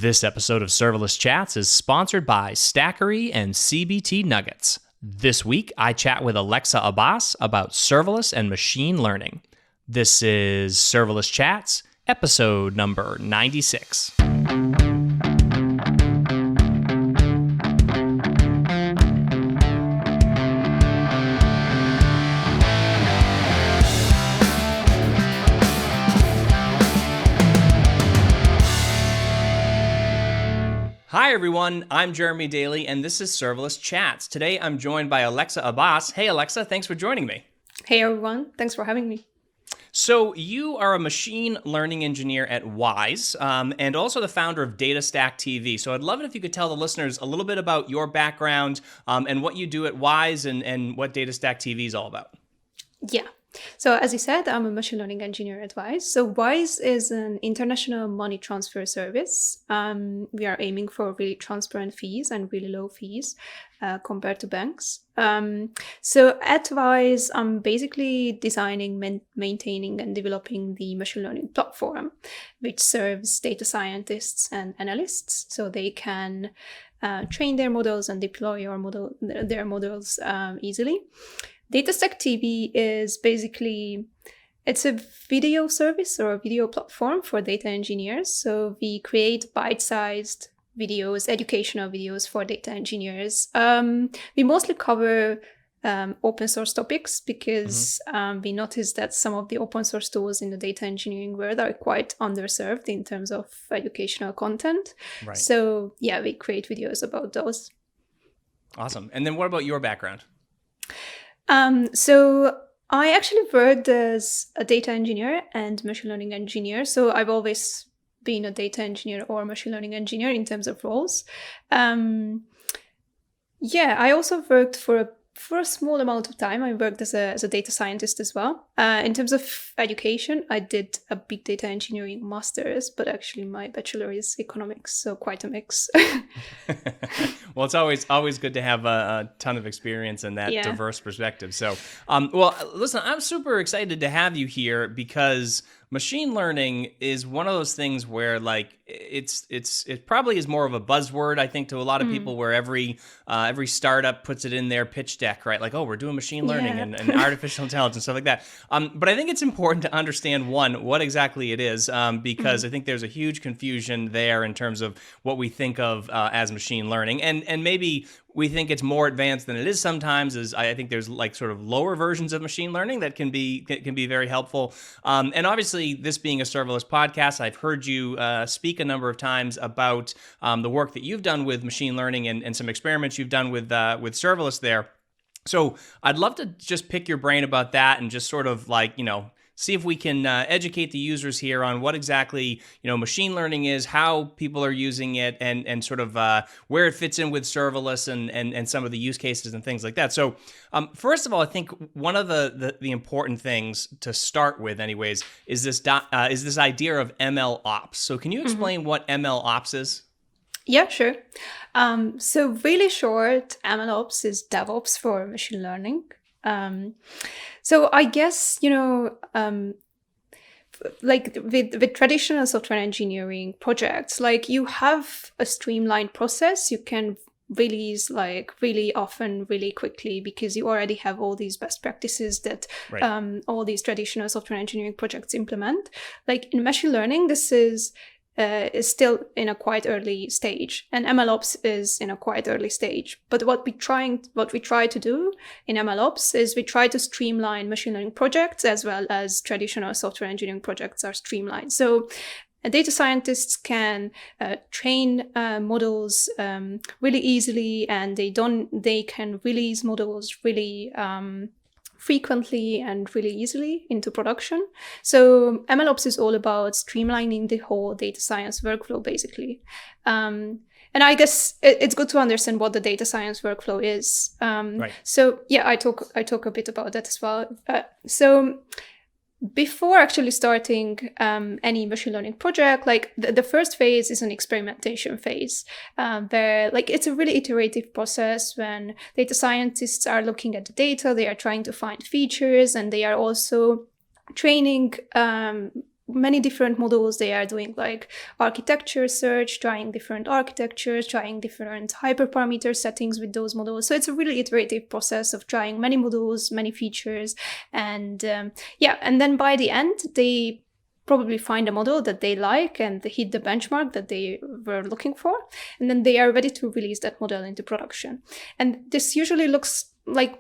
This episode of Serverless Chats is sponsored by Stackery and CBT Nuggets. This week, I chat with Alexandra Abbas about serverless and machine learning. This is Serverless Chats, episode number 96. Hi everyone, I'm Jeremy Daly and this is Serverless Chats. Today I'm joined by Alexandra Abbas. Hey Alexa, thanks for joining me. Hey everyone, thanks for having me. So you are a machine learning engineer at Wise and also the founder of DataStack TV. So I'd love it if you could tell the listeners a little bit about your background and what you do at Wise and what DataStack TV is all about. Yeah. So as you said, I'm a machine learning engineer at Wise. So Wise is an international money transfer service. We are aiming for really transparent fees and really low fees compared to banks. So at Wise, I'm basically designing, maintaining and developing the machine learning platform, which serves data scientists and analysts so they can train their models and deploy their models easily. DataStack TV is basically, it's a video service or a video platform for data engineers. So we create bite-sized videos, educational videos for data engineers. We mostly cover open source topics because we noticed that some of the open source tools in the data engineering world are quite underserved in terms of educational content. Right. So yeah, we create videos about those. Awesome. And then what about your background? So I actually worked as a data engineer and machine learning engineer. So I've always been a data engineer or machine learning engineer in terms of roles. I also worked for a small amount of time. I worked as a data scientist as well. In terms of education, I did a big data engineering master's, but actually my bachelor is economics, so quite a mix. Well, it's always good to have a ton of experience and that diverse perspective. So, listen, I'm super excited to have you here because machine learning is one of those things where it probably is more of a buzzword, I think, to a lot of people, where every startup puts it in their pitch deck, right? Like, oh, we're doing machine learning and artificial intelligence and stuff like that. But I think it's important to understand, one, what exactly it is, because I think there's a huge confusion there in terms of what we think of as machine learning. And maybe we think it's more advanced than it is sometimes. I think there's like sort of lower versions of machine learning that can be very helpful. And obviously, this being a serverless podcast, I've heard you speak a number of times about the work that you've done with machine learning and some experiments you've done with serverless there. So I'd love to just pick your brain about that and just sort of see if we can educate the users here on what exactly machine learning is, how people are using it, and sort of where it fits in with serverless and some of the use cases and things like that. So first of all, I think one of the important things to start with, anyways, is this idea of MLOps. So can you explain what MLOps is? Yeah, sure. So really short, MLOps is DevOps for machine learning. So I guess, like with traditional software engineering projects, like you have a streamlined process. You can release really often, really quickly, because you already have all these best practices that all these traditional software engineering projects implement. Like in machine learning, this is still in a quite early stage, and MLOps is in a quite early stage. But what we try to do in MLOps is we try to streamline machine learning projects as well as traditional software engineering projects are streamlined. So data scientists can train models really easily, and they can release models really frequently and really easily into production. So MLOps is all about streamlining the whole data science workflow, basically. And I guess it's good to understand what the data science workflow is. So yeah, I talk a bit about that as well. So before actually starting any machine learning project, like the first phase is an experimentation phase, where it's a really iterative process when data scientists are looking at the data, they are trying to find features, and they are also training many different models. They are doing like architecture search, trying different architectures, trying different hyperparameter settings with those models. So it's a really iterative process of trying many models, many features. And and then by the end, they probably find a model that they like and hit the benchmark that they were looking for. And then they are ready to release that model into production. And this usually looks like,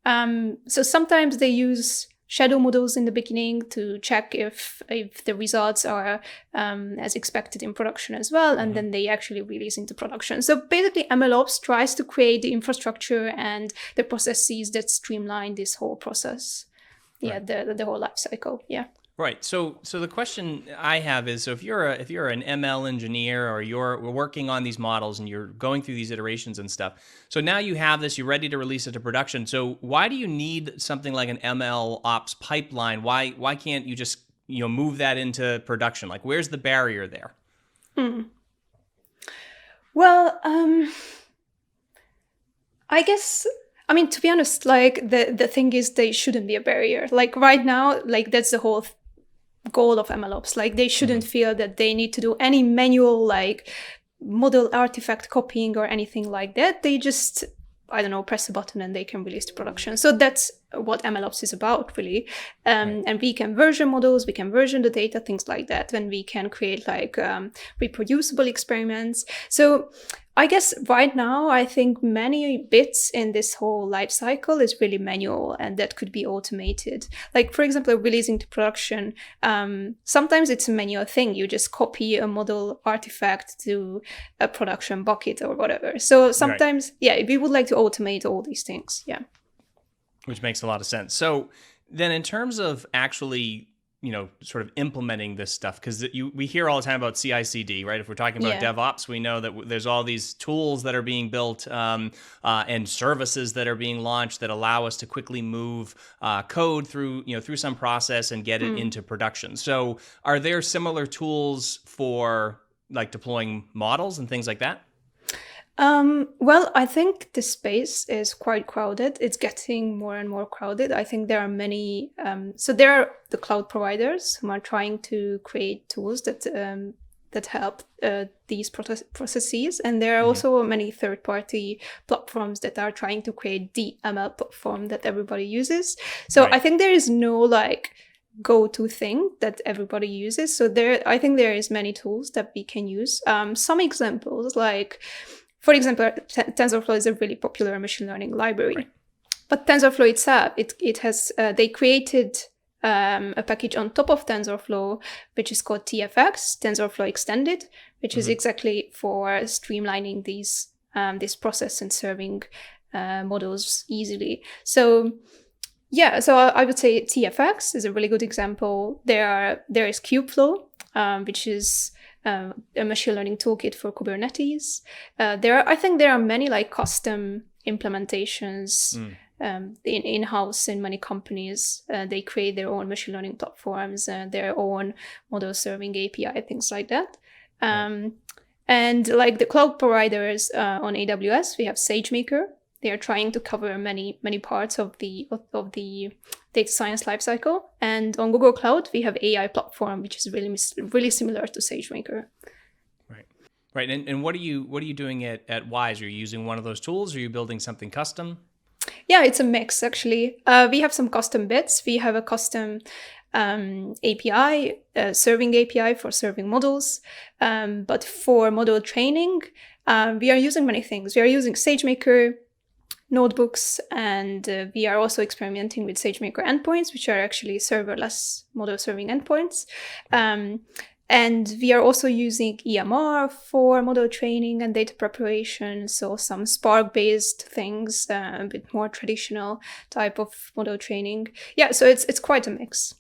so sometimes they use shadow models in the beginning to check if the results are as expected in production as well, and then they actually release into production. So basically, MLOps tries to create the infrastructure and the processes that streamline this whole process. Yeah, right. the whole life cycle. Yeah. Right. So the question I have is, so if you're an ML engineer or you're working on these models and you're going through these iterations and stuff, so now you have this, you're ready to release it to production. So why do you need something like an MLOps pipeline? Why can't you just move that into production? Like, where's the barrier there? Well, I guess. I mean, to be honest, like the thing is, they shouldn't be a barrier. Like right now, like that's the whole goal of MLOps. Like they shouldn't feel that they need to do any manual like model artifact copying or anything like that. They just, I don't know, press a button and they can release to production. So that's what MLOps is about, really. And we can version models, we can version the data, things like that. And we can create like reproducible experiments. So I guess right now, I think many bits in this whole life cycle is really manual and that could be automated. Like, for example, releasing to production, sometimes it's a manual thing. You just copy a model artifact to a production bucket or whatever. So sometimes, we would like to automate all these things. Yeah. Which makes a lot of sense. So then in terms of actually, sort of implementing this stuff, because we hear all the time about CI/CD, right? If we're talking about DevOps, we know that there's all these tools that are being built and services that are being launched that allow us to quickly move code through some process and get it into production. So are there similar tools for like deploying models and things like that? Well, I think the space is quite crowded. It's getting more and more crowded. I think there are many, so there are the cloud providers who are trying to create tools that help these processes. And there are also many third-party platforms that are trying to create the ML platform that everybody uses. So I think there is no like go-to thing that everybody uses. So I think there is many tools that we can use. Some examples like, for example, TensorFlow is a really popular machine learning library. But TensorFlow itself, it has they created a package on top of TensorFlow, which is called TFX, TensorFlow Extended, which is exactly for streamlining this process and serving models easily. So I would say TFX is a really good example. There is Kubeflow, which is a machine learning toolkit for Kubernetes. I think there are many like custom implementations in-house in many companies. They create their own machine learning platforms, their own model serving API, things like that. And like the cloud providers on AWS, we have SageMaker. They are trying to cover many parts of the data science lifecycle. And on Google Cloud, we have AI platform, which is really similar to SageMaker. Right. And what are you doing at Wise? Are you using one of those tools? Or are you building something custom? Yeah, it's a mix actually. We have some custom bits. We have a custom API, serving API for serving models. But for model training, we are using many things. We are using SageMaker notebooks, and we are also experimenting with SageMaker endpoints, which are actually serverless model serving endpoints. And we are also using EMR for model training and data preparation. So some Spark-based things, a bit more traditional type of model training. Yeah, so it's quite a mix.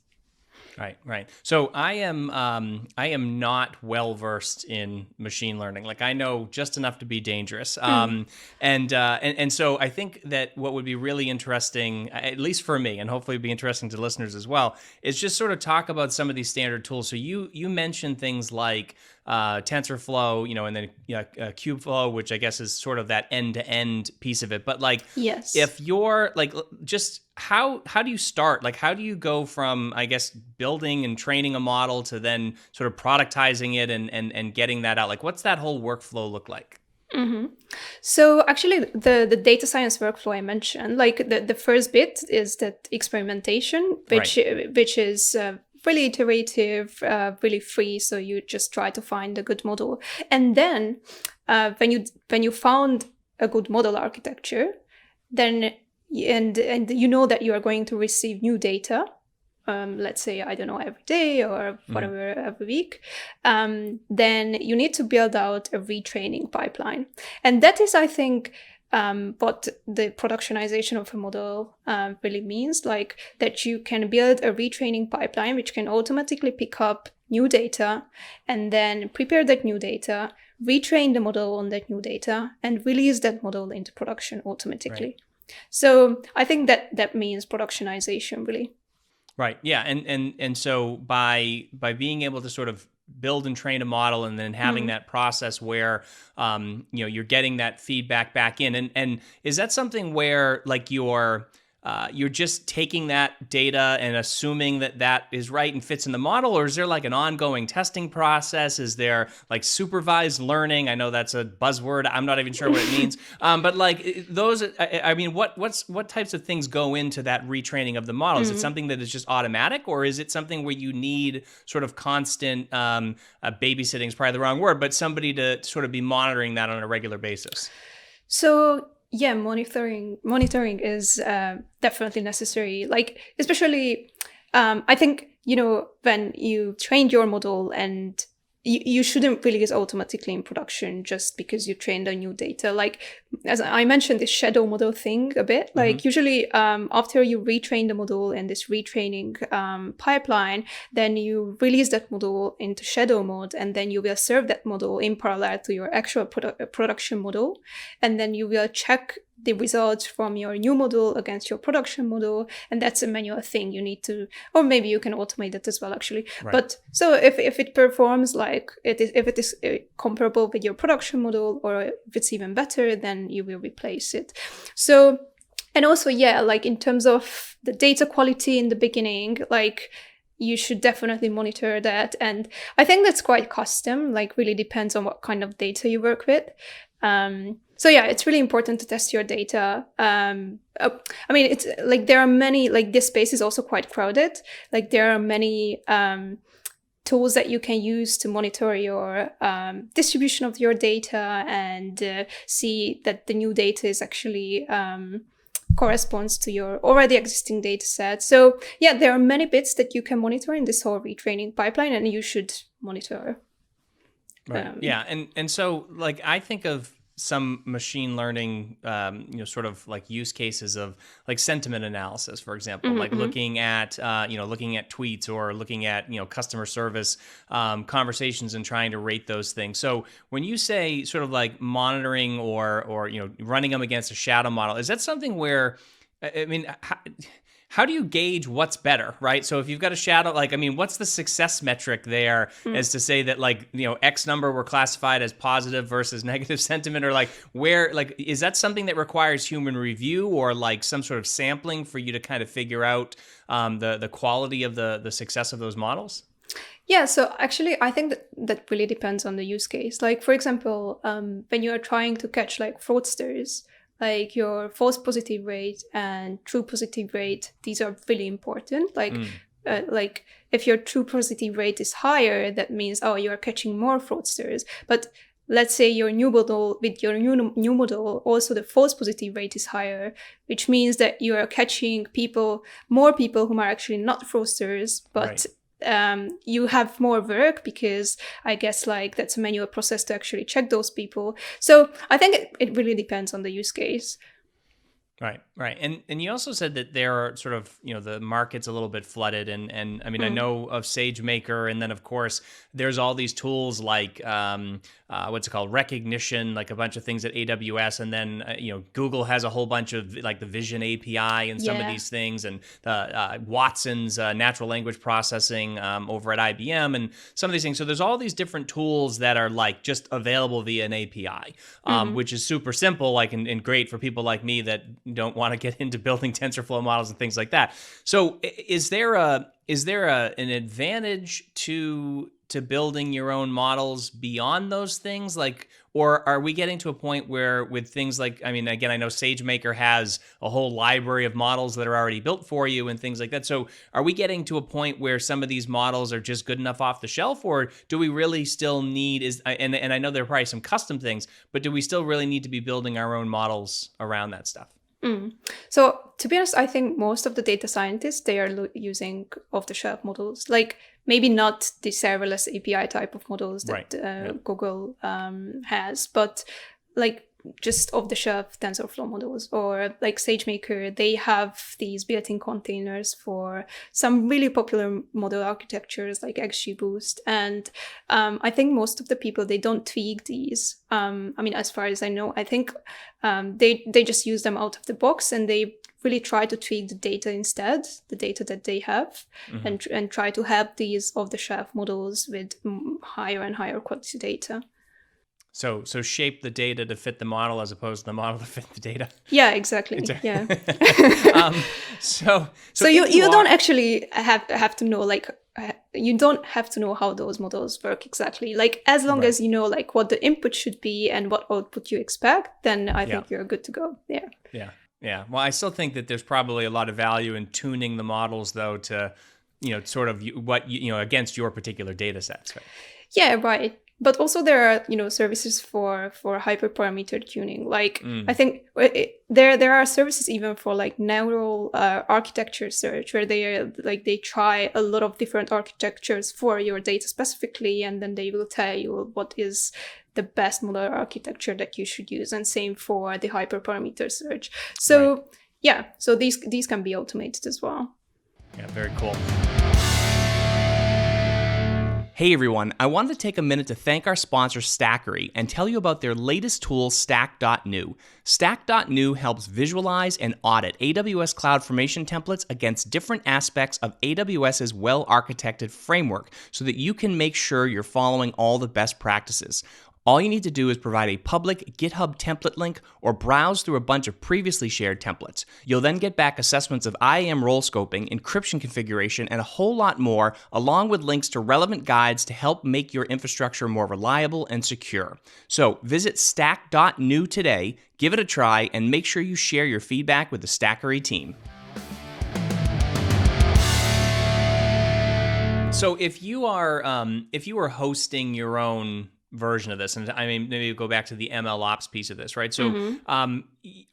Right. So I am not well versed in machine learning. Like I know just enough to be dangerous. And so I think that what would be really interesting, at least for me, and hopefully be interesting to listeners as well, is just sort of talk about some of these standard tools. So you mentioned things like TensorFlow, and then Kubeflow, which I guess is sort of that end-to-end piece of it. But like, yes, if you're like, just how do you start? Like, how do you go from, I guess, building and training a model to then sort of productizing it and getting that out? Like, what's that whole workflow look like? Mm-hmm. So actually, the data science workflow I mentioned, like the first bit is that experimentation, which is really iterative, really free. So you just try to find a good model, and then when you found a good model architecture, then and you know that you are going to receive new data. Let's say, I don't know, every day or whatever, every week, then you need to build out a retraining pipeline. And that is, I think, what the productionization of a model really means, like that you can build a retraining pipeline which can automatically pick up new data and then prepare that new data, retrain the model on that new data, and release that model into production automatically. Right. So I think that means productionization, really. Right. Yeah. And so by being able to sort of build and train a model and then having that process where you're getting that feedback back in, and is that something where like you're just taking that data and assuming that is right and fits in the model, or is there like an ongoing testing process? Is there like supervised learning? I know that's a buzzword. I'm not even sure what it means. But like those, I mean, what types of things go into that retraining of the model? Is it something that is just automatic, or is it something where you need sort of constant babysitting is probably the wrong word, but somebody to sort of be monitoring that on a regular basis? So yeah, monitoring is definitely necessary. Like, especially, I think, when you trained your model, and you shouldn't release automatically in production just because you trained on new data. Like, as I mentioned, this shadow model thing a bit, like usually after you retrain the model in this retraining pipeline, then you release that model into shadow mode, and then you will serve that model in parallel to your actual production model. And then you will check the results from your new model against your production model, and that's a manual thing you need to, or maybe you can automate that as well, actually. Right. But so if it performs like if it is comparable with your production model, or if it's even better, then you will replace it. So, and also, yeah, like in terms of the data quality in the beginning, like you should definitely monitor that. And I think that's quite custom, like really depends on what kind of data you work with. So yeah, it's really important to test your data. I mean, it's like there are many, like this space is also quite crowded. Like there are many tools that you can use to monitor your distribution of your data and see that the new data is actually corresponds to your already existing data set. So yeah, there are many bits that you can monitor in this whole retraining pipeline, and you should monitor. Right. Yeah. And so like I think of some machine learning, sort of like use cases of like sentiment analysis, for example, like looking at tweets, or looking at, customer service conversations and trying to rate those things. So when you say sort of like monitoring or running them against a shadow model, is that something where, I mean, how do you gauge what's better, right? So if you've got a shadow, like, I mean, what's the success metric there as to say that like, X number were classified as positive versus negative sentiment, or like where, like, is that something that requires human review or like some sort of sampling for you to kind of figure out the quality of the success of those models? Yeah, so actually, I think that really depends on the use case. Like, for example, when you are trying to catch like fraudsters, like your false positive rate and true positive rate, these are really important. Like, like if your true positive rate is higher, that means, oh, you are catching more fraudsters. But let's say your new model, with your new model, also the false positive rate is higher, which means that you are catching more people who are actually not fraudsters, but right. You have more work because I guess like that's a manual process to actually check those people. So I think it really depends on the use case. Right, right. And you also said that there are sort of, the market's a little bit flooded. And I mean, I know of SageMaker, and then of course there's all these tools like what's it called? Recognition, like a bunch of things at AWS. And then, Google has a whole bunch of like the Vision API and some of these things, and Watson's natural language processing over at IBM and some of these things. So there's all these different tools that are like just available via an API, which is super simple, like and great for people like me that don't want to get into building TensorFlow models and things like that. So is there an advantage to building your own models beyond those things? Like, or are we getting to a point where with things like, I mean, again, I know SageMaker has a whole library of models that are already built for you and things like that. So are we getting to a point where some of these models are just good enough off the shelf, or do we really still need and I know there are probably some custom things, but do we still really need to be building our own models around that stuff? So to be honest, I think most of the data scientists, they are using off-the-shelf models, like maybe not the serverless API type of models that Google has, but like just off-the-shelf TensorFlow models, or like SageMaker, they have these built-in containers for some really popular model architectures like XGBoost. And I think most of the people, they don't tweak these. I mean, as far as I know, I think they just use them out of the box, and they really try to tweak the data instead, the data that they have, and try to have these off-the-shelf models with higher and higher quality data. So shape the data to fit the model as opposed to the model to fit the data. Yeah, exactly. Yeah. So you don't actually have to know, like, you don't have to know how those models work exactly. Like, as long as you know like what the input should be and what output you expect, then I think you're good to go there. Yeah. Well, I still think that there's probably a lot of value in tuning the models though to, sort of what against your particular data sets. Right? Yeah, right. But also there are, services for hyperparameter tuning. Like I think there are services even for like neural architecture search, where they try a lot of different architectures for your data specifically, and then they will tell you what is the best model architecture that you should use. And same for the hyperparameter search. So so these can be automated as well. Yeah, very cool. Hey everyone, I wanted to take a minute to thank our sponsor Stackery and tell you about their latest tool, Stack.new. Stack.new helps visualize and audit AWS CloudFormation templates against different aspects of AWS's well-architected framework so that you can make sure you're following all the best practices. All you need to do is provide a public GitHub template link or browse through a bunch of previously shared templates. You'll then get back assessments of IAM role scoping, encryption configuration, and a whole lot more, along with links to relevant guides to help make your infrastructure more reliable and secure. So visit stack.new today, give it a try, and make sure you share your feedback with the Stackery team. So if you are hosting your own version of this, and I mean, maybe go back to the MLOps piece of this, right? So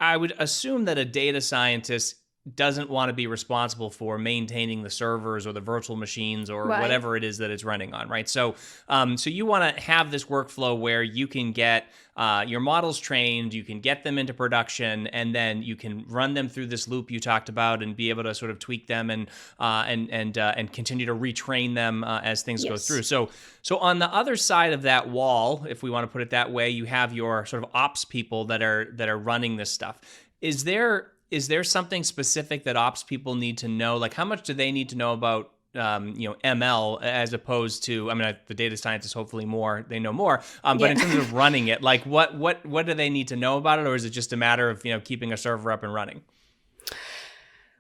I would assume that a data scientist doesn't want to be responsible for maintaining the servers or the virtual machines or whatever it is that it's running on, right? So so you want to have this workflow where you can get your models trained, you can get them into production, and then you can run them through this loop you talked about and be able to sort of tweak them and continue to retrain them as things go through. So on the other side of that wall, if we want to put it that way, you have your sort of ops people that are running this stuff. Is there something specific that ops people need to know? Like, how much do they need to know about ML as opposed to, I mean, the data scientists hopefully they know more. But in terms of running it, like what do they need to know about it, or is it just a matter of keeping a server up and running?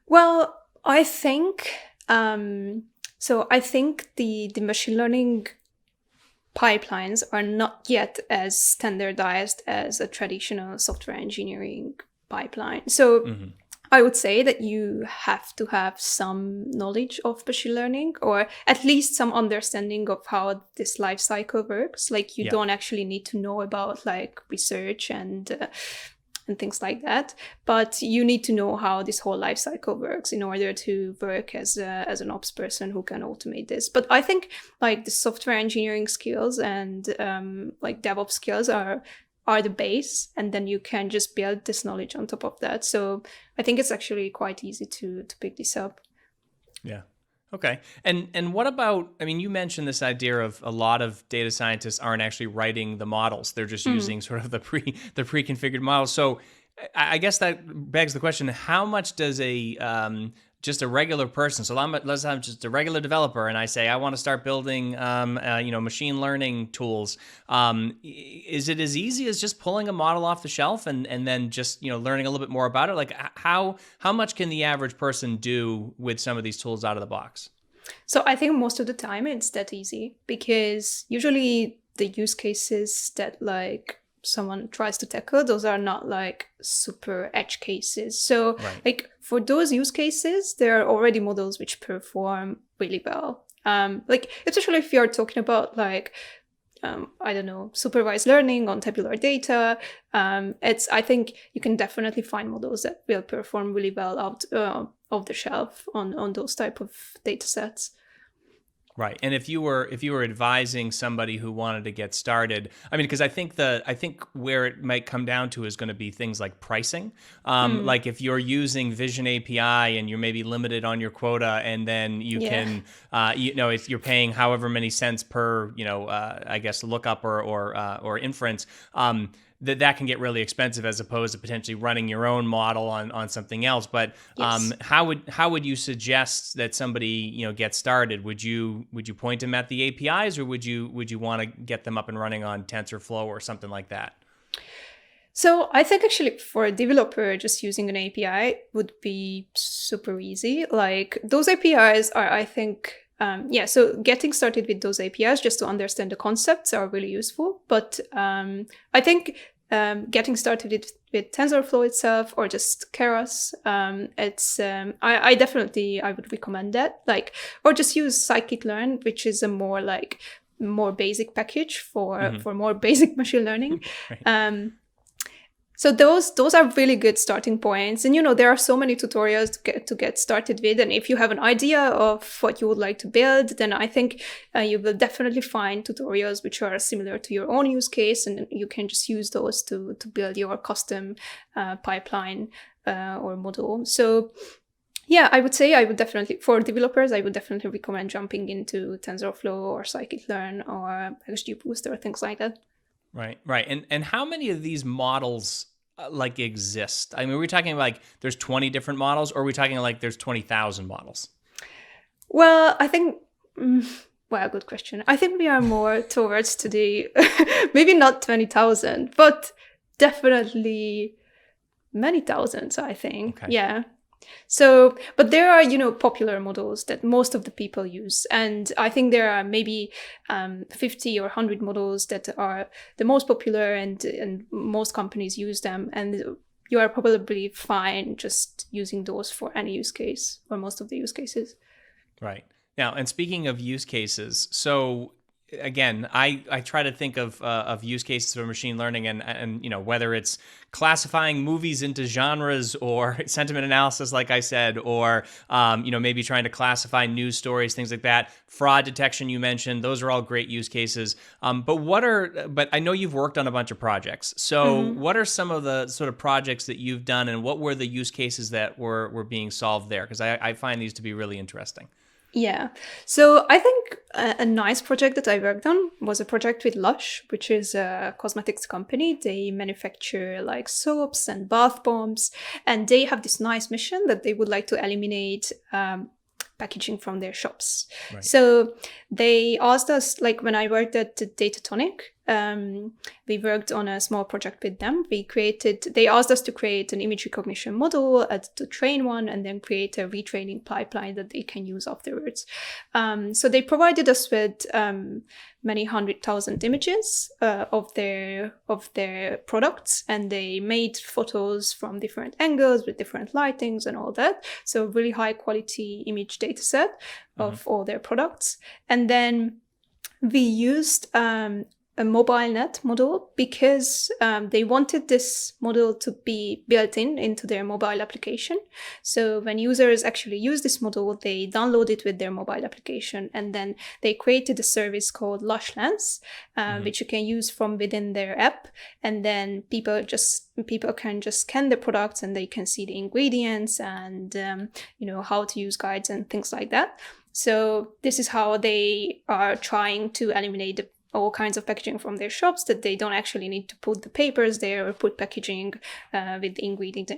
Well, I think I think the machine learning pipelines are not yet as standardized as a traditional software engineering pipeline. So I would say that you have to have some knowledge of machine learning, or at least some understanding of how this life cycle works. Like you don't actually need to know about like research and things like that, but you need to know how this whole life cycle works in order to work as an ops person who can automate this. But I think like the software engineering skills and like DevOps skills are are the base, and then you can just build this knowledge on top of that. So I think it's actually quite easy to pick this up. Yeah. Okay. And what about, I mean, you mentioned this idea of a lot of data scientists aren't actually writing the models. They're just using sort of the pre-configured models. So I guess that begs the question, how much does just a regular person, so let's say I'm just a regular developer and I say I want to start building machine learning tools. Is it as easy as just pulling a model off the shelf and then just learning a little bit more about it? Like how much can the average person do with some of these tools out of the box? So I think most of the time it's that easy, because usually the use cases that like someone tries to tackle, those are not like super edge cases. So like for those use cases, there are already models which perform really well. Like especially if you're talking about like I don't know, supervised learning on tabular data, I think you can definitely find models that will perform really well out of the shelf on those type of data sets. Right. And if you were advising somebody who wanted to get started, I mean, because I think where it might come down to is going to be things like pricing. Like if you're using Vision API and you're maybe limited on your quota, and then you can, if you're paying however many cents per, I guess lookup or inference, that can get really expensive, as opposed to potentially running your own model on something else. But how would you suggest that somebody get started? Would you point them at the APIs, or would you want to get them up and running on TensorFlow or something like that? So I think actually for a developer, just using an API would be super easy. Like those APIs are, I think, so getting started with those APIs just to understand the concepts are really useful. But I think getting started with TensorFlow itself, or just Keras, I definitely would recommend that. Like, or just use scikit-learn, which is a more basic package for more basic machine learning. So those are really good starting points. And, there are so many tutorials to get started with. And if you have an idea of what you would like to build, then I think you will definitely find tutorials which are similar to your own use case. And you can just use those to build your custom pipeline or model. So yeah, I would say for developers, I would definitely recommend jumping into TensorFlow or scikit-learn or XGBoost or things like that. Right. And how many of these models exist? I mean, are we talking like there's 20 different models, or are we talking like there's 20,000 models? Well, I think, good question. I think we are more towards today, maybe not 20,000, but definitely many thousands, I think. Okay. Yeah. So, but there are, popular models that most of the people use. And I think there are maybe 50 or 100 models that are the most popular, and most companies use them. And you are probably fine just using those for any use case, or most of the use cases. Right. Now, and speaking of use cases, so again, I try to think of use cases for machine learning, and whether it's classifying movies into genres, or sentiment analysis, like I said, or maybe trying to classify news stories, things like that. Fraud detection, you mentioned, those are all great use cases. But I know you've worked on a bunch of projects. So what are some of the sort of projects that you've done, and what were the use cases that were being solved there? Because I find these to be really interesting. Yeah. So I think a nice project that I worked on was a project with Lush, which is a cosmetics company. They manufacture like soaps and bath bombs, and they have this nice mission that they would like to eliminate packaging from their shops. Right. So they asked us, like when I worked at Datatonic, we worked on a small project with them. They asked us to create an image recognition model to train one, and then create a retraining pipeline that they can use afterwards. So they provided us with many 100,000 images of their products, and they made photos from different angles with different lightings and all that. So really high quality image data set of all their products. And then we used a mobile net model because they wanted this model to be built into their mobile application. So when users actually use this model, they download it with their mobile application, and then they created a service called Lushlands, which you can use from within their app. And then people can just scan the products, and they can see the ingredients and how to use guides and things like that. So this is how they are trying to eliminate all kinds of packaging from their shops, that they don't actually need to put the papers there or put packaging with the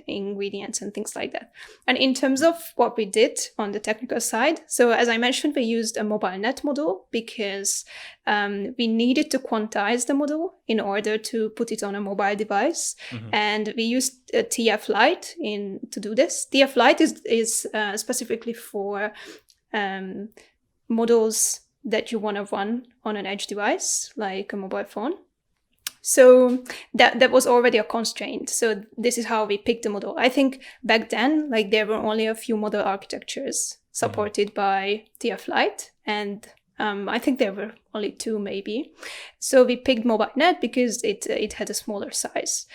ingredients and things like that. And in terms of what we did on the technical side, so as I mentioned, we used a mobile net model because we needed to quantize the model in order to put it on a mobile device. And we used TF Lite to do this. TF Lite is specifically for models that you want to run on an edge device, like a mobile phone. So that was already a constraint. So this is how we picked the model. I think back then, like, there were only a few model architectures supported by TF Lite, and I think there were only 2 maybe. So we picked MobileNet because it had a smaller size.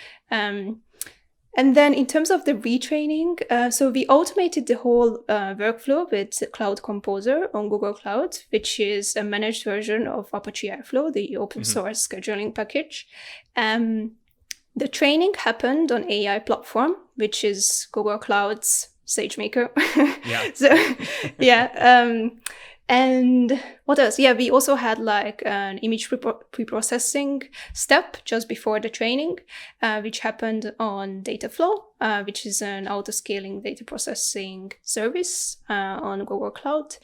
And then in terms of the retraining, so we automated the whole workflow with Cloud Composer on Google Cloud, which is a managed version of Apache Airflow, the open source scheduling package. The training happened on AI platform, which is Google Cloud's SageMaker. And what else? Yeah, we also had like an image preprocessing step just before the training, which happened on Dataflow, which is an auto-scaling data processing service on Google Cloud.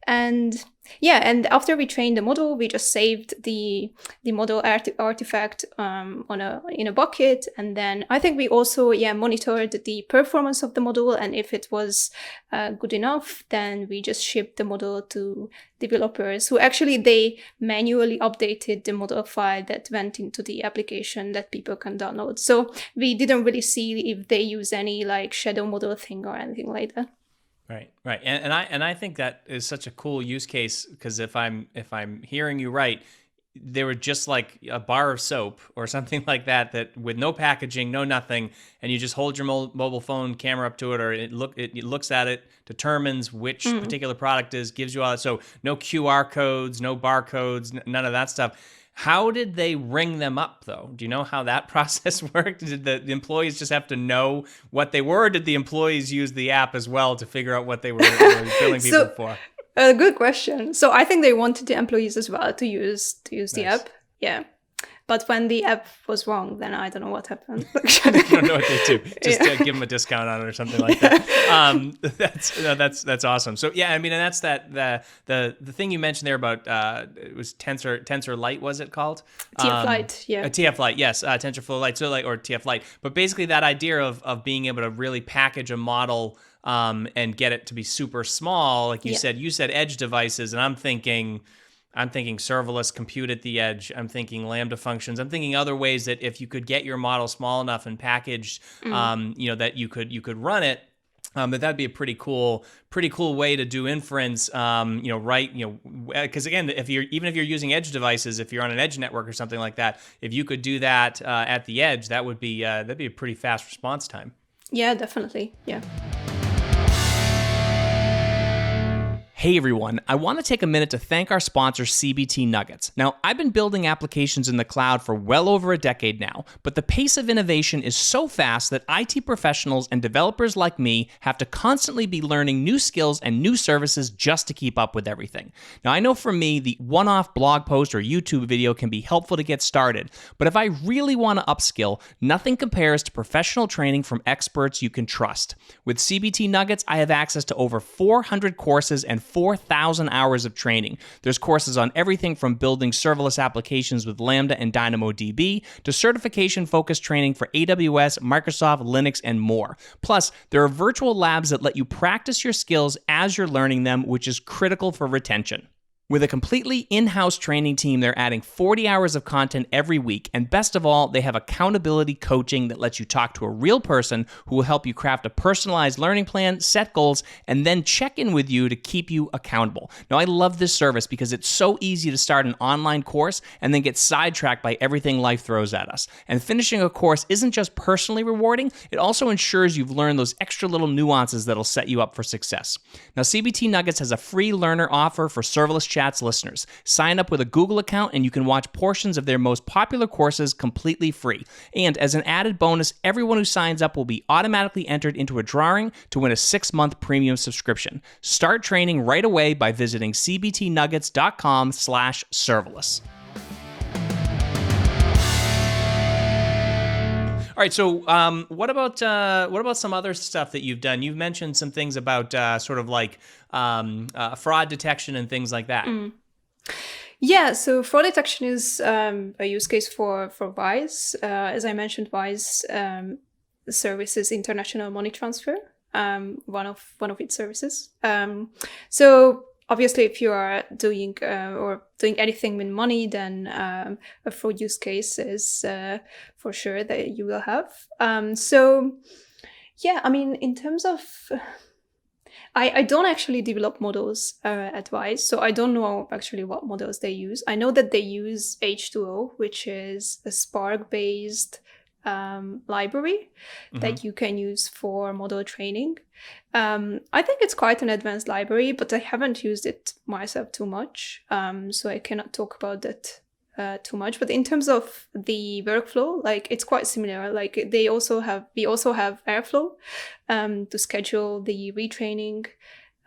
And after we trained the model, we just saved the model artifact in a bucket. And then I think we also monitored the performance of the model, and if it was good enough, then we just shipped the model to developers who actually they manually updated the model file that went into the application that people can download. So we didn't really see if they use any like shadow model thing or anything like that. Right. And I think that is such a cool use case, because if I'm hearing you right, they were just like a bar of soap or something like that with no packaging, no nothing, and you just hold your mobile phone camera up to it, or it looks at it, determines which particular product is, gives you all that. So no QR codes, no barcodes, none of that stuff. How did they ring them up, though? Do you know how that process worked? Did the employees just have to know what they were? Or did the employees use the app as well to figure out what they were billing people for? Good question. So I think they wanted the employees as well to use the app. Yeah. But when the app was wrong, then I don't know what happened. I don't know what they do. Just give them a discount on it or something like that. That's awesome. So yeah, I mean, and that's the thing you mentioned there about it was Tensor Lite, was it called? TF Lite, yeah. TF Lite, yes, TensorFlow Lite, or TF Lite. But basically, that idea of being able to really package a model and get it to be super small, like you said. You said edge devices, and I'm thinking serverless compute at the edge. I'm thinking Lambda functions. I'm thinking other ways that if you could get your model small enough and packaged, that you could run it. That'd be a pretty cool way to do inference. Because again, if you're using edge devices, if you're on an edge network or something like that, if you could do that at the edge, that'd be a pretty fast response time. Yeah, definitely. Yeah. Hey everyone, I want to take a minute to thank our sponsor, CBT Nuggets. Now, I've been building applications in the cloud for well over a decade now, but the pace of innovation is so fast that IT professionals and developers like me have to constantly be learning new skills and new services just to keep up with everything. Now, I know for me, the one-off blog post or YouTube video can be helpful to get started, but if I really want to upskill, nothing compares to professional training from experts you can trust. With CBT Nuggets, I have access to over 400 courses and 4,000 hours of training. There's courses on everything from building serverless applications with Lambda and DynamoDB to certification-focused training for AWS, Microsoft, Linux, and more. Plus, there are virtual labs that let you practice your skills as you're learning them, which is critical for retention. With a completely in-house training team, they're adding 40 hours of content every week. And best of all, they have accountability coaching that lets you talk to a real person who will help you craft a personalized learning plan, set goals, and then check in with you to keep you accountable. Now, I love this service because it's so easy to start an online course and then get sidetracked by everything life throws at us. And finishing a course isn't just personally rewarding, it also ensures you've learned those extra little nuances that'll set you up for success. Now, CBT Nuggets has a free learner offer for Serverless Chats listeners. Sign up with a Google account and you can watch portions of their most popular courses completely free. And as an added bonus, everyone who signs up will be automatically entered into a drawing to win a 6-month premium subscription. Start training right away by visiting cbtnuggets.com/serverless. All right, so what about some other stuff that you've done? You've mentioned some things about sort of like fraud detection and things like that. Yeah, so fraud detection is a use case for Wise. As I mentioned, Wise services international money transfer, one of its services. So obviously, if you are doing anything with money, then a fraud use case is for sure that you will have. So yeah, I mean, in terms of, I don't actually develop models at Wise, so I don't know actually what models they use. I know that they use H2O, which is a Spark-based library that you can use for model training. I think it's quite an advanced library, but I haven't used it myself too much, so I cannot talk about that too much. But in terms of the workflow, like it's quite similar. Like we also have Airflow to schedule the retraining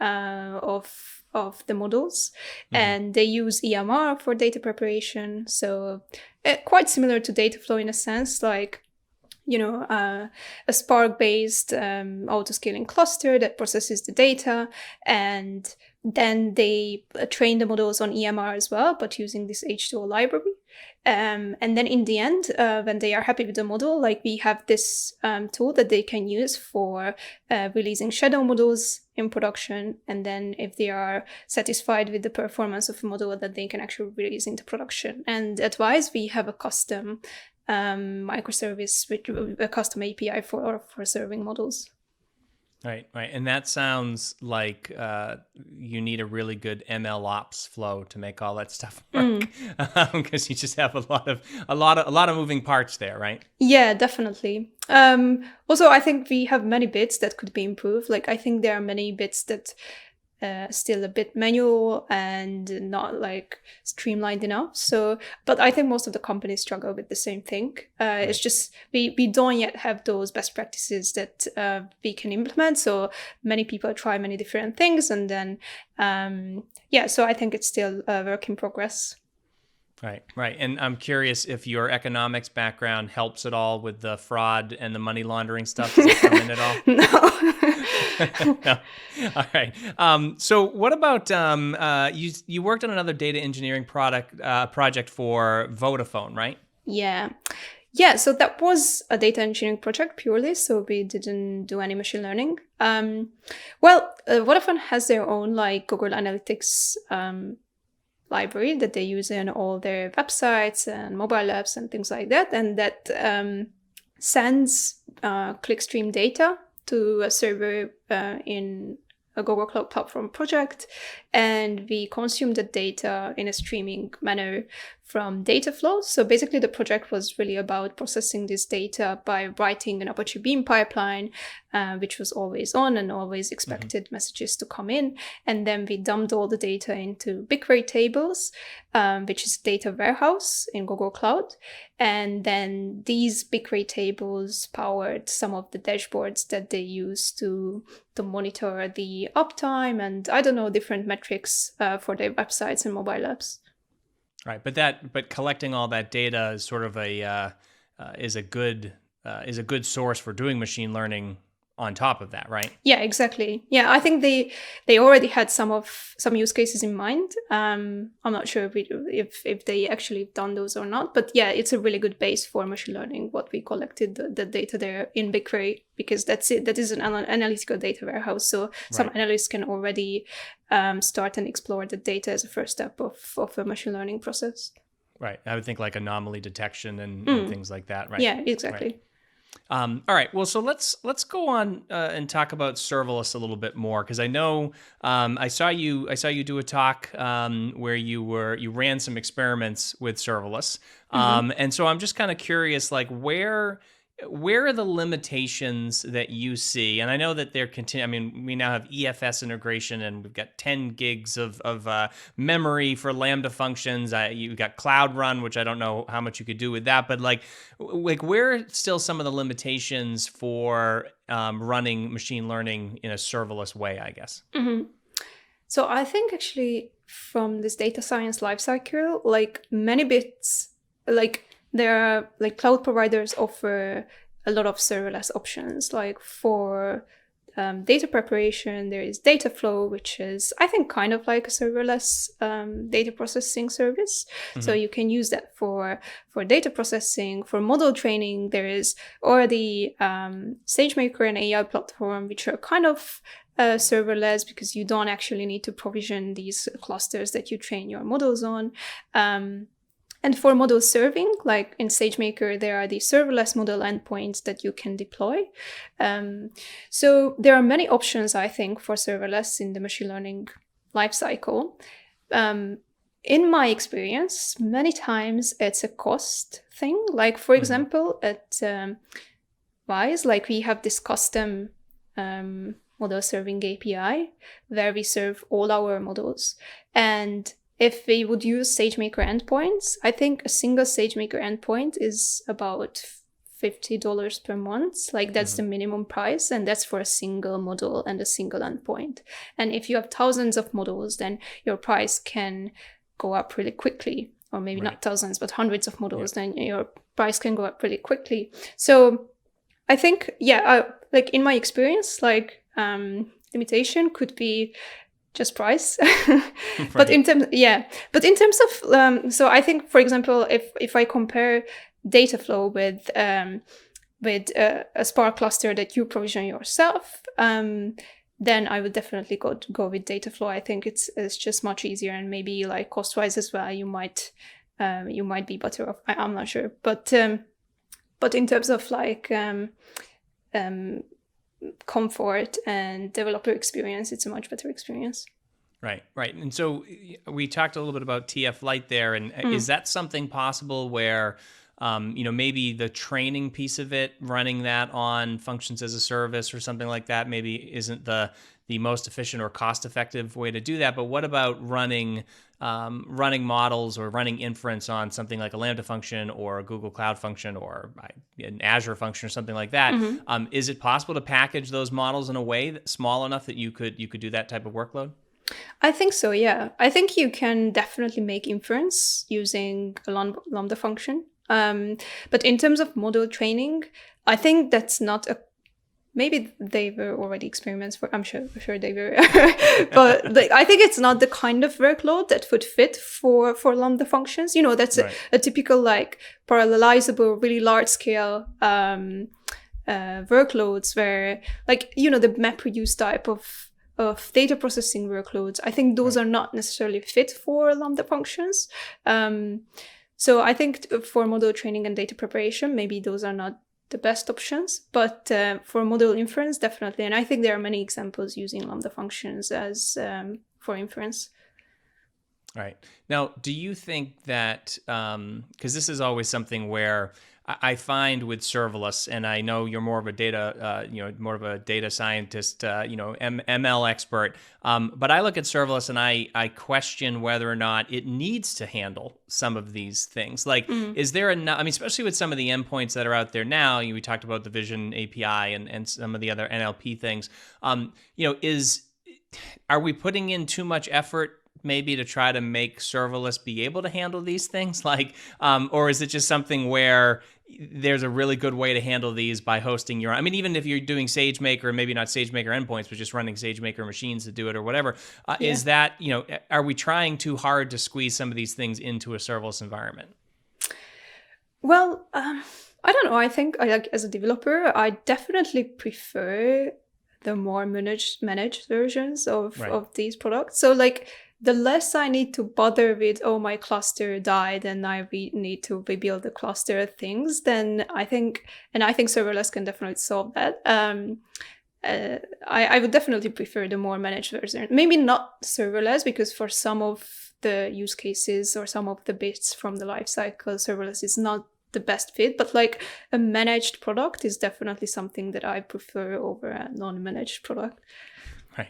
of the models, and they use EMR for data preparation. So quite similar to Dataflow in a sense, like a Spark-based auto-scaling cluster that processes the data, and then they train the models on EMR as well, but using this H2O library. And then in the end, when they are happy with the model, like we have this tool that they can use for releasing shadow models in production. And then if they are satisfied with the performance of a model, that they can actually release into production. And at Wise, we have a custom microservice with a custom API for serving models. Right. And that sounds like you need a really good MLOps flow to make all that stuff work, because you just have a lot of moving parts there, right? Yeah, definitely. Also, I think we have many bits that could be improved. Like I think there are many bits that still a bit manual and not like streamlined enough. So, but I think most of the companies struggle with the same thing. It's just we don't yet have those best practices that we can implement. So many people try many different things, and then so I think it's still a work in progress. Right. And I'm curious if your economics background helps at all with the fraud and the money laundering stuff. Does it come in at all? No. No. All right. So what about you worked on another data engineering project for Vodafone, right? Yeah. So that was a data engineering project purely. So we didn't do any machine learning. Vodafone has their own like Google Analytics library that they use in all their websites and mobile apps and things like that, and that sends clickstream data to a server in a Google Cloud Platform project, and we consume the data in a streaming manner from data flows. So basically the project was really about processing this data by writing an Apache Beam pipeline, which was always on and always expected messages to come in. And then we dumped all the data into BigQuery tables, which is a data warehouse in Google Cloud. And then these BigQuery tables powered some of the dashboards that they use to monitor the uptime and different metrics for their websites and mobile apps. Right, but collecting all that data is sort of is a good source for doing machine learning on top of that, right? Yeah, exactly. Yeah, I think they already had some use cases in mind. I'm not sure if they actually done those or not, but yeah, it's a really good base for machine learning. What we collected the data there in BigQuery, because that's it. That is an analytical data warehouse. So some analysts can already start and explore the data as a first step of a machine learning process. Right. I would think like anomaly detection and things like that. Right. Yeah, exactly. Right. All right. Well, so let's go on and talk about serverless a little bit more, because I know I saw you do a talk where you ran some experiments with serverless, and so I'm just kind of curious, like where are the limitations that you see? And I know that they're I mean, we now have EFS integration, and we've got 10 gigs of memory for Lambda functions. You've got Cloud Run, which I don't know how much you could do with that, but like where are still some of the limitations for running machine learning in a serverless way, I guess? So I think actually from this data science lifecycle, like many bits, like there are like cloud providers offer a lot of serverless options. Like for data preparation, there is Dataflow, which is, I think, kind of like a serverless data processing service. So you can use that for data processing. For model training, there is already SageMaker and AI platform, which are kind of serverless, because you don't actually need to provision these clusters that you train your models on. And for model serving, like in SageMaker, there are the serverless model endpoints that you can deploy. So there are many options, I think, for serverless in the machine learning lifecycle. In my experience, many times it's a cost thing. Like, for example, at Wise, like we have this custom model serving API where we serve all our models. And if we would use SageMaker endpoints, I think a single SageMaker endpoint is about $50 per month. Like that's the minimum price, and that's for a single model and a single endpoint. And if you have thousands of models, then your price can go up really quickly, or maybe not thousands, but hundreds of models, then your price can go up really quickly. So I think, like in my experience, like limitation could be just price. But in terms of so I think, for example, if I compare Dataflow with a Spark cluster that you provision yourself, then I would definitely go with Dataflow. I think it's just much easier, and maybe like cost wise as well, you might be better off. I'm not sure, but in terms of like comfort and developer experience, it's a much better experience. Right. And so we talked a little bit about TF Lite there, and is that something possible where, maybe the training piece of it, running that on functions as a service or something like that, maybe isn't the most efficient or cost-effective way to do that? But what about running models or running inference on something like a Lambda function or a Google Cloud function or an Azure function or something like that? Is it possible to package those models in a way that's small enough that you could do that type of workload? I think so, yeah. I think you can definitely make inference using a Lambda function. But in terms of model training, I think that's not maybe they were already experiments I'm sure they were, but I think it's not the kind of workload that would fit for Lambda functions. That's a typical like parallelizable, really large scale workloads where like, the MapReduce type of data processing workloads. I think those are not necessarily fit for Lambda functions. So I think for model training and data preparation, maybe those are not the best options, but for model inference, definitely. And I think there are many examples using Lambda functions as for inference. Right. Now, do you think that, because this is always something where I find with serverless, and I know you're more of a data scientist, ML expert, but I look at serverless and I question whether or not it needs to handle some of these things. Like, is there enough? I mean, especially with some of the endpoints that are out there now. We talked about the Vision API and some of the other NLP things. Are we putting in too much effort maybe to try to make serverless be able to handle these things, like, or is it just something where there's a really good way to handle these by hosting your own. I mean, even if you're doing SageMaker, maybe not SageMaker endpoints, but just running SageMaker machines to do it or whatever, is that, are we trying too hard to squeeze some of these things into a serverless environment? Well, I don't know. I think as a developer, I definitely prefer the more managed versions of these products. So like the less I need to bother with, oh, my cluster died and I need to rebuild the cluster things, then I think serverless can definitely solve that. I would definitely prefer the more managed version. Maybe not serverless, because for some of the use cases or some of the bits from the lifecycle, serverless is not the best fit, but like a managed product is definitely something that I prefer over a non-managed product. Right.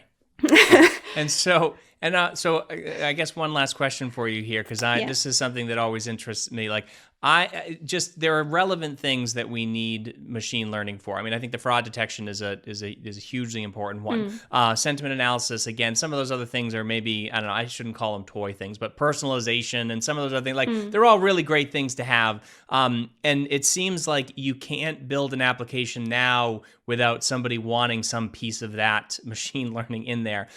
And so I guess one last question for you here, because this is something that always interests me. Like there are relevant things that we need machine learning for. I mean, I think the fraud detection is a hugely important one. Sentiment analysis, again, some of those other things are maybe, I don't know, I shouldn't call them toy things, but personalization and some of those other things, like they're all really great things to have. And it seems like you can't build an application now without somebody wanting some piece of that machine learning in there.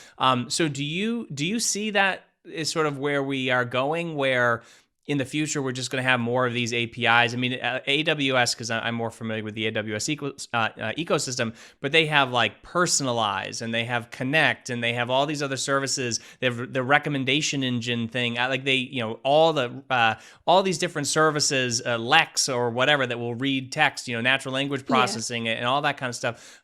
So do you see that is sort of where we are going, where in the future we're just going to have more of these APIs? I mean, AWS, because I'm more familiar with the AWS ecosystem, but they have like personalize, and they have connect, and they have all these other services. They have the recommendation engine thing, like they, all these different services, Lex or whatever, that will read text, natural language processing and all that kind of stuff.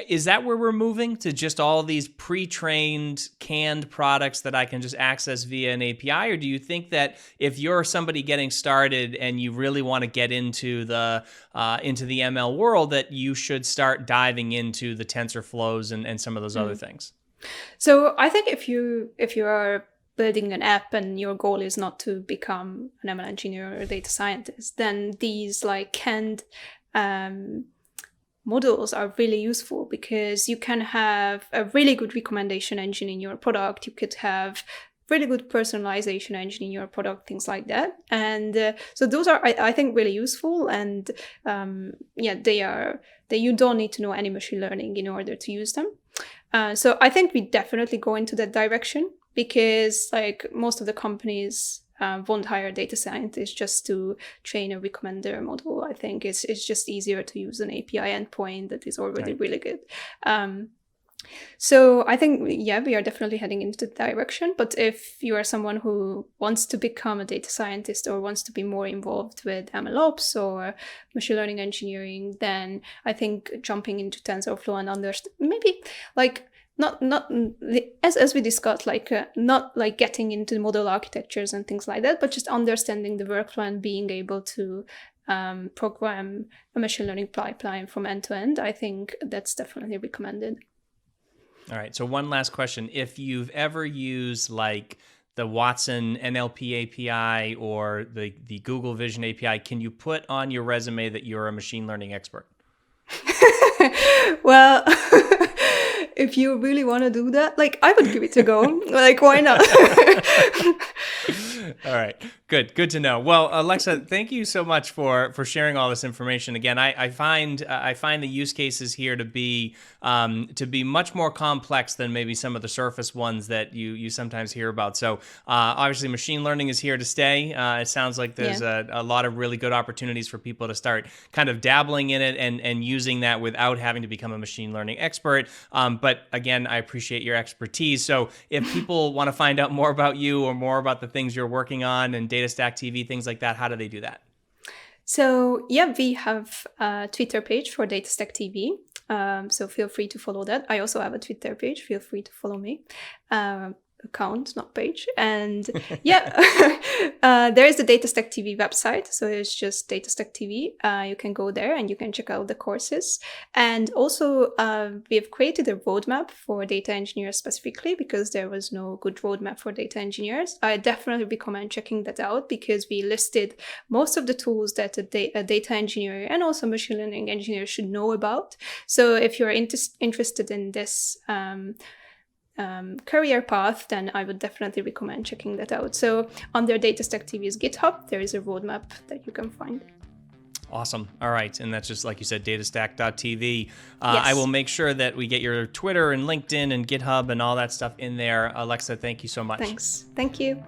Is that where we're moving to, just all these pre-trained canned products that I can just access via an API? Or do you think that if you're somebody getting started and you really want to get into the ML world, that you should start diving into the TensorFlows and some of those other things? So I think if you are building an app and your goal is not to become an ML engineer or a data scientist, then these like canned models are really useful, because you can have a really good recommendation engine in your product. You could have really good personalization engine in your product, things like that. And so those are, I think, really useful. And you don't need to know any machine learning in order to use them. So I think we definitely go into that direction, because like most of the companies won't hire data scientists just to train a recommender model. I think it's just easier to use an API endpoint that is already really good. So I think, we are definitely heading into the direction. But if you are someone who wants to become a data scientist or wants to be more involved with MLOps or machine learning engineering, then I think jumping into TensorFlow and maybe like not as we discussed, like not like getting into model architectures and things like that, but just understanding the workflow and being able to program a machine learning pipeline from end to end. I think that's definitely recommended. All right. So one last question. If you've ever used like the Watson NLP API or the Google Vision API, can you put on your resume that you're a machine learning expert? Well, if you really want to do that, like, I would give it a go. Like, why not? All right. Good to know. Well, Alexa, thank you so much for sharing all this information. Again, I find the use cases here to be much more complex than maybe some of the surface ones that you sometimes hear about. So obviously, machine learning is here to stay. It sounds like there's a lot of really good opportunities for people to start kind of dabbling in it and using that without having to become a machine learning expert. But again, I appreciate your expertise. So if people want to find out more about you or more about the things you're working on and DataStack TV, things like that, how do they do that? So we have a Twitter page for DataStack TV. So feel free to follow that. I also have a Twitter page. Feel free to follow me. Account, not page. And there is the DataStack TV website. So it's just DataStack TV. You can go there and you can check out the courses. And also we have created a roadmap for data engineers specifically, because there was no good roadmap for data engineers. I definitely recommend checking that out, because we listed most of the tools that a data engineer and also machine learning engineer should know about. So if you're interested in this career path, then I would definitely recommend checking that out. So under DataStack TV's GitHub, there is a roadmap that you can find. Awesome. All right. And that's just like you said, datastack.tv. Yes. I will make sure that we get your Twitter and LinkedIn and GitHub and all that stuff in there. Alexa, thank you so much. Thanks. Thank you.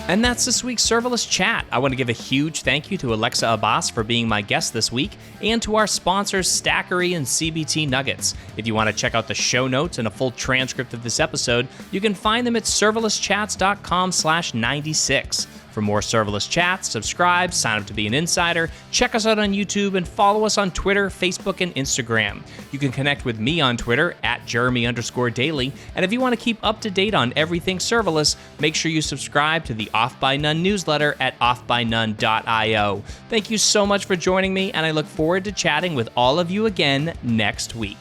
And that's this week's Serverless Chat. I want to give a huge thank you to Alexa Abbas for being my guest this week, and to our sponsors Stackery and CBT Nuggets. If you want to check out the show notes and a full transcript of this episode, you can find them at serverlesschats.com/96. For more Serverless Chats, subscribe, sign up to be an insider, check us out on YouTube, and follow us on Twitter, Facebook, and Instagram. You can connect with me on Twitter at Jeremy_Daily, and if you want to keep up to date on everything serverless, make sure you subscribe to the Off by None newsletter at offbynone.io. Thank you so much for joining me, and I look forward to chatting with all of you again next week.